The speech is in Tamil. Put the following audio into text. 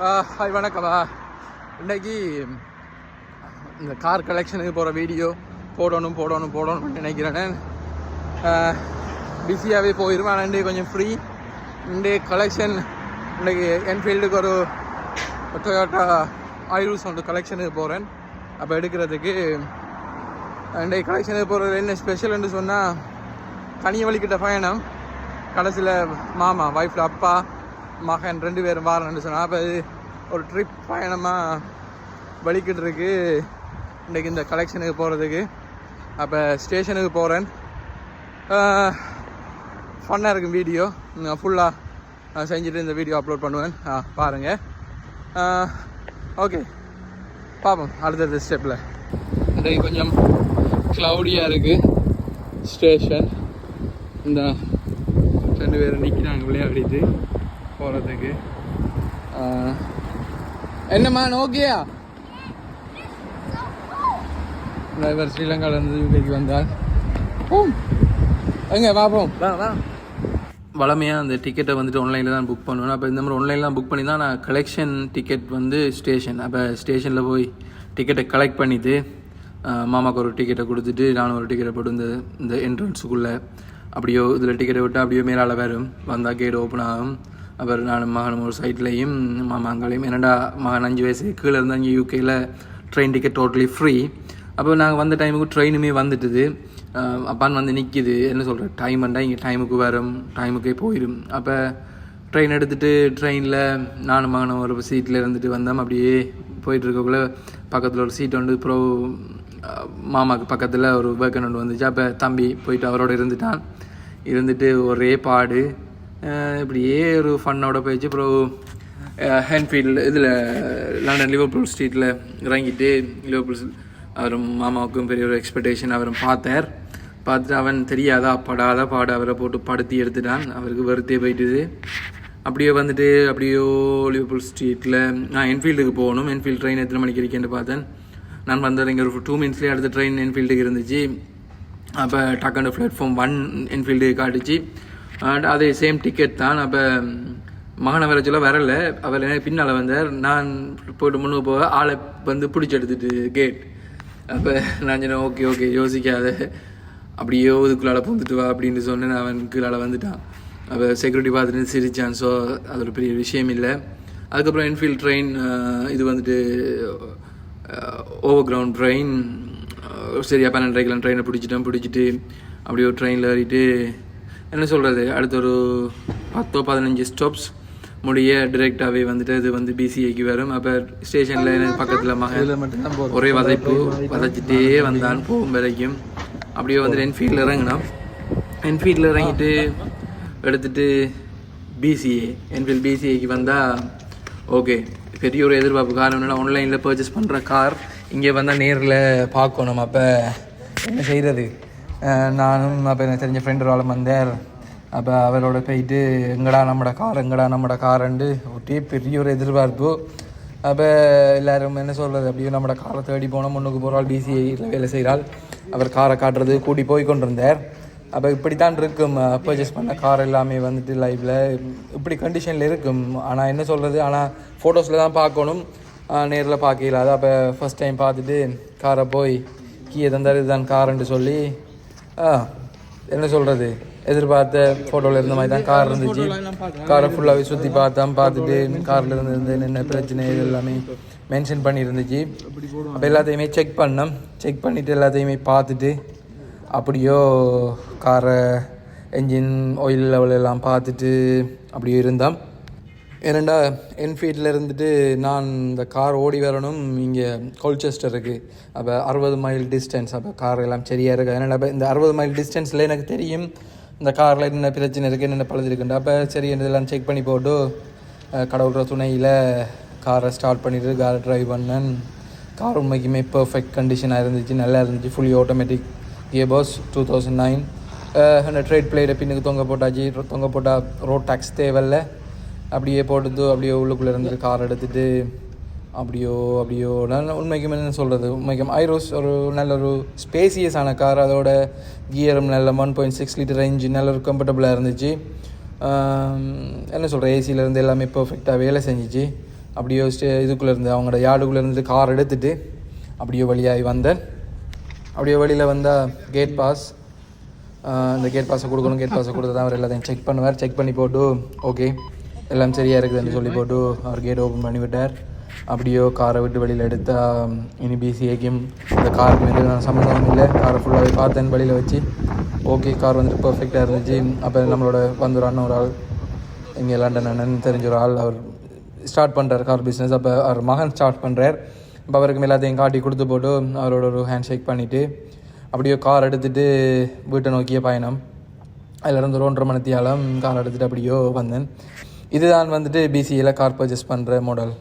ஹாய் வணக்கம்மா. இன்றைக்கி இந்த கார் கலெக்ஷனுக்கு போகிற வீடியோ போடணும்னு நினைக்கிறேன். பிஸியாகவே போயிடுவேன். ஆனால் இன்றைக்கு கொஞ்சம் ஃப்ரீ. இன்றைய கலெக்ஷன் இன்றைக்கி என்ஃபீல்டுக்கு ஒரு டொயோட்டா ஐரூஸ் ஒன்று கலெக்ஷனுக்கு போகிறேன். அப்போ எடுக்கிறதுக்கு இன்றைய கலெக்ஷனுக்கு போகிறது என்ன ஸ்பெஷல்னு சொன்னால், கனிய வலிக்கிட்ட பயணம். கடைசியில் மாமா ஒய்ஃபில் அப்பா மகன் 2 பேரும் வாரன்னு சொன்னால், அப்போ இது ஒரு ட்ரிப் பயணமாக வலிக்கிட்டு இருக்கு இன்றைக்கி இந்த கலெக்ஷனுக்கு போகிறதுக்கு. அப்போ ஸ்டேஷனுக்கு போகிறேன். ஃபன்னாக இருக்கும் வீடியோ. ஃபுல்லாக செஞ்சுட்டு இந்த வீடியோ அப்லோட் பண்ணுவேன். பாருங்கள். ஓகே, பார்ப்போம் அடுத்தது ஸ்டெப்பில். இன்றைக்கி கொஞ்சம் க்ளவுடியாக இருக்குது ஸ்டேஷன். இந்த 2 பேரும் நிற்கிறாங்க விளையாடிட்டு போகிறதுக்கு. என்னம்மா ஓகேயா? டிரைவர் ஸ்ரீலங்காவிலேருந்து யூகேக்கு வந்தார். எங்கே பார்ப்போம். வா. வளமையாக அந்த டிக்கெட்டை வந்துட்டு ஆன்லைனில் தான் புக் பண்ணுவேன். அப்போ இந்த மாதிரி ஆன்லைன்லாம் புக் பண்ணி தான் நான் கலெக்ஷன் டிக்கெட் வந்து ஸ்டேஷன். அப்போ ஸ்டேஷனில் போய் டிக்கெட்டை கலெக்ட் பண்ணிவிட்டு மாமாவுக்கு ஒரு டிக்கெட்டை கொடுத்துட்டு நானும் ஒரு டிக்கெட்டை போட்டு இந்த என்ட்ரன்ஸுக்குள்ளே அப்படியோ இதில் டிக்கெட்டை விட்டு அப்படியோ மேலால் வரும். வந்தால் கேட் ஓப்பன் ஆகும். அப்புறம் நானும் மகனும் ஒரு சைட்லேயும் மாமாங்களையும். என்னடா மகன் 5 வயசு கீழே இருந்தால் இங்கே யூகேயில் ட்ரெயின் டிக்கெட் டோட்டலி ஃப்ரீ. அப்போ நாங்கள் வந்த டைமுக்கு ட்ரெயினுமே வந்துட்டுது. அப்பான்னு வந்து நிற்கிது. என்ன சொல்கிறேன், டைம்ண்டா இங்கே டைமுக்கு வரும், டைமுக்கே போயிடும். அப்போ ட்ரெயின் எடுத்துகிட்டு ட்ரெயினில் நானும் மகனும் ஒரு சீட்டில் இருந்துட்டு வந்தோம். அப்படியே போயிட்டுருக்கக்குள்ளே பக்கத்தில் ஒரு சீட் வந்து அப்புறம் மாமாவுக்கு பக்கத்தில் ஒரு வேக்கன் ஒன்று வந்துச்சு. அப்போ தம்பி போயிட்டு அவரோட இருந்துட்டு ஒரே பாடு. இப்படியே ஒரு ஃபன்னோட போயிடுச்சு. அப்புறம் என்ஃபீல்டு இதில் லண்டன் லிவர்பூல் ஸ்ட்ரீட்டில் இறங்கிட்டு லிவர்பூல் அவரும் மாமாவுக்கும் பெரிய ஒரு எக்ஸ்பெக்டேஷன். அவரும் பார்த்துட்டு அவன் தெரியாதா படாத பாடு அவரை போட்டு படுத்தி எடுத்துட்டான். அவருக்கு வெறுத்தே போயிட்டுது. அப்படியே வந்துட்டு அப்படியோ லிவர்பூல் ஸ்ட்ரீட்டில் நான் என்ஃபீல்டுக்கு போகணும். என்ஃபீல்டு ட்ரெயின் எத்தனை மணிக்கு இருக்கேன்னு பார்த்தேன். நான் வந்தது இங்கே ஒரு 2 மினிட்ஸ்லேயே அடுத்த ட்ரெயின் என்ஃபீல்டுக்கு இருந்துச்சு. அப்போ டக்குன்னு பிளாட்ஃபார்ம் 1 என்ஃபீல்டு காட்டுச்சு. அதே சேம் டிக்கெட் தான். அப்போ மகனை வர சொல்ல வரலை. அவர் எனக்கு பின்னால் வந்தார். நான் போய்ட்டு முன்னுக்கு போக ஆளை வந்து பிடிச்சி எடுத்துட்டு கேட். அப்போ நான் சொன்னேன் ஓகே யோசிக்காத, அப்படியோ இதுக்குள்ளால் பூந்துட்டு வா அப்படின்னு சொன்னேன். அவன் கீழால் வந்துட்டான். அப்போ செக்யூரிட்டி பார்த்துட்டு சிரிச்சான். ஸோ அது ஒரு பெரிய விஷயம் இல்லை. அதுக்கப்புறம் என்ஃபீல்டு ட்ரெயின் இது வந்துட்டு ஓவர் கிரவுண்ட் ட்ரெயின். சரி, அப்போ 12:30 ட்ரெயினை பிடிச்சிட்டு அப்படியே ஒரு ட்ரெயினில் ஏறிட்டு என்ன சொல்கிறது, அடுத்த ஒரு 10-15 ஸ்டாப்ஸ் முடிய டிரெக்டாகவே வந்துட்டு இது வந்து பிசிஐக்கு வரும். அப்போ ஸ்டேஷனில் எனக்கு பக்கத்தில் மகன் ஒரே வதைச்சிட்டே வந்தான் போகும் வரைக்கும். அப்படியே வந்துட்டு என்ஃபீல்டில் இறங்கினோம். என்ஃபீல்டில் இறங்கிட்டு எடுத்துகிட்டு என்ஃபீல்டு பிசிஐக்கு வந்தால் ஓகே. பெரிய ஒரு எதிர்பார்ப்பு. காரணம் என்னென்னா, ஆன்லைனில் பர்ச்சேஸ் பண்ணுற கார் இங்கே வந்தால் நேரில் பார்க்கணும். அப்போ என்ன செய்கிறது, நானும் அப்போ எனக்கு தெரிஞ்ச ஃப்ரெண்டு ஒரு ஆளும் வந்தார். அப்போ அவரோட போயிட்டு எங்கடா நம்மட காரண்டு ஒட்டே பெரிய ஒரு எதிர்பார்ப்பு. அப்போ எல்லோரும் என்ன சொல்கிறது, அப்படியே நம்மளோட காரை தேடி போனோம். முன்னுக்கு போகிறாள், பிசிஐயில் வேலை செய்கிறாள். அவர் காரை காட்டுறது கூட்டி போய் கொண்டிருந்தார். அப்போ இப்படி தான் இருக்கும் பர்ச்சேஸ் பண்ண கார் எல்லாமே வந்துட்டு லைவில் இப்படி கண்டிஷனில் இருக்கும். ஆனால் என்ன சொல்கிறது, ஆனால் ஃபோட்டோஸில் தான் பார்க்கணும், நேரில் பார்க்க இல்லாது. அப்போ ஃபஸ்ட் டைம் பார்த்துட்டு காரை போய் கீழே தந்தார், இதுதான் காருன்னு சொல்லி என்ன சொல்கிறது, எதிர்பார்த்த ஃபோட்டோவில் இருந்த மாதிரி தான் கார் இருந்துச்சு. காரை ஃபுல்லாகவே சுற்றி பார்த்துட்டு காரில் இருந்து என்ன பிரச்சனை இது எல்லாமே மென்ஷன் பண்ணியிருந்துச்சு. அப்போ எல்லாத்தையுமே செக் பண்ணிவிட்டு எல்லாத்தையுமே பார்த்துட்டு அப்படியோ காரை என்ஜின் ஆயில் லெவல் எல்லாம் பார்த்துட்டு அப்படியே இருந்தோம். ஏனண்டா என்ஃபீல்டில் இருந்துட்டு நான் இந்த கார் ஓடி வரணும். இங்கே கோல்செஸ்டர் இருக்குது. அப்போ 60 மைல் டிஸ்டன்ஸ். அப்போ கார் எல்லாம் சரியாக இருக்குது. ஏன்னா அப்போ இந்த 60 மைல் டிஸ்டன்ஸில் எனக்கு தெரியும் இந்த காரில் என்ன பிரச்சனை இருக்குது, என்னென்ன பழுது இருக்குண்டு. அப்போ சரி இதெல்லாம் செக் பண்ணி போட்டு கடவுளோட துணையில் காரை ஸ்டார்ட் பண்ணிவிட்டு காரை ட்ரைவ் பண்ணேன். கார் உண்மைக்குமே பர்ஃபெக்ட் கண்டிஷனாக இருந்துச்சு, நல்லா இருந்துச்சு. Fully automatic gear box 2009. அந்த ட்ரேட் பிளேட்டை பின்னுக்கு தொங்க போட்டால் ரோட் டேக்ஸ் தேவையில்லை. அப்படியே போட்டு அப்படியே உள்ளுக்குள்ளே இருந்து கார் எடுத்துகிட்டு அப்படியோ நல்ல உண்மைக்கும் என்ன சொல்கிறது, உண்மைக்கும் ஐரோஸ் ஒரு நல்ல ஒரு ஸ்பேசியஸான கார். அதோட கியரும் நல்ல 1.6 லிட்டர் இன்ஜின் நல்ல ஒரு கம்ஃபர்டபுளாக இருந்துச்சு. என்ன சொல்கிறேன், ஏசியிலேருந்து எல்லாமே பர்ஃபெக்டாக வேலை செஞ்சிச்சு. அப்படியோ இதுக்குள்ளேருந்து அவங்களோட யார்டுக்குள்ளேருந்து கார் எடுத்துகிட்டு அப்படியோ வழியாகி வந்தேன். அப்படியே வழியில் வந்தால் கேட் பாஸ், இந்த கேட் பாஸை கொடுக்கணும். கேட் பாஸை கொடுத்து தான் அவர் எல்லாத்தையும் செக் பண்ணுவார். செக் பண்ணி போட்டு ஓகே எல்லாம் சரியாக இருக்குதுன்னு சொல்லி போட்டு அவர் கேட் ஓப்பன் பண்ணி விட்டார். அப்படியோ காரை விட்டு வெளியில் எடுத்தால் இனி பிசிஏக்கும் இந்த காருக்கு வந்து நான் சம்மந்தம் இல்லை. காரை ஃபுல்லாகவே பார்த்தேன் வழியில் வச்சு. ஓகே கார் வந்துட்டு பர்ஃபெக்டாக இருந்துச்சு. அப்போ நம்மளோட ஒரு அண்ணன் ஒரு ஆள் இங்கே லண்டன் அண்ணன் தெரிஞ்ச ஒரு ஆள் அவர் ஸ்டார்ட் பண்ணுறார் கார் பிஸ்னஸ். அப்போ அவர் மகன் ஸ்டார்ட் பண்ணுறார். இப்போ அவருக்கு எல்லாத்தையும் காட்டி கொடுத்து போட்டு அவரோட ஒரு ஹேண்ட் ஷேக் பண்ணிவிட்டு அப்படியே கார் எடுத்துகிட்டு வீட்டை நோக்கிய பயணம். அதிலிருந்து ஒரு 1.5 மணி நேரம் கார் எடுத்துகிட்டு அப்படியோ வந்தேன். இதுதான் வந்துட்டு பிசிஏல கார் பர்ச்சேஸ் பண்ணுற மாடல்.